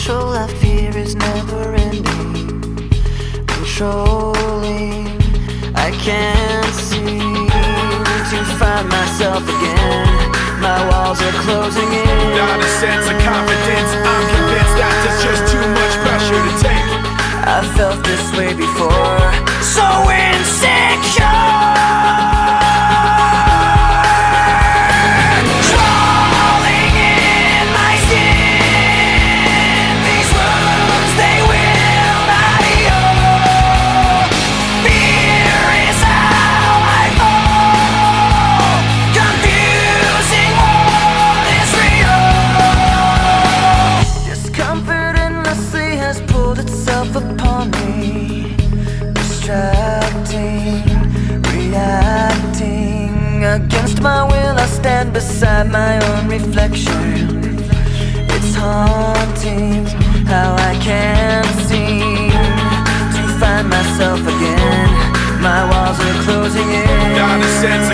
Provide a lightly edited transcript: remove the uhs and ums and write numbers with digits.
control I fear is never ending, controlling. I can't seem to find myself again. My walls are closing in. Not a sense of confidence, I'm convinced that there's just too much pressure to take. I felt this way before, so insecure. Crawling in my skin, these wounds they will not heal. Fear is how I fall, confusing what is real. Discomfort endlessly has pulled itself upon me, distracting, reacting. Against my will I stand beside my own reflection. It's haunting how I can't seem to find myself again. My walls are closing in. Not a sense of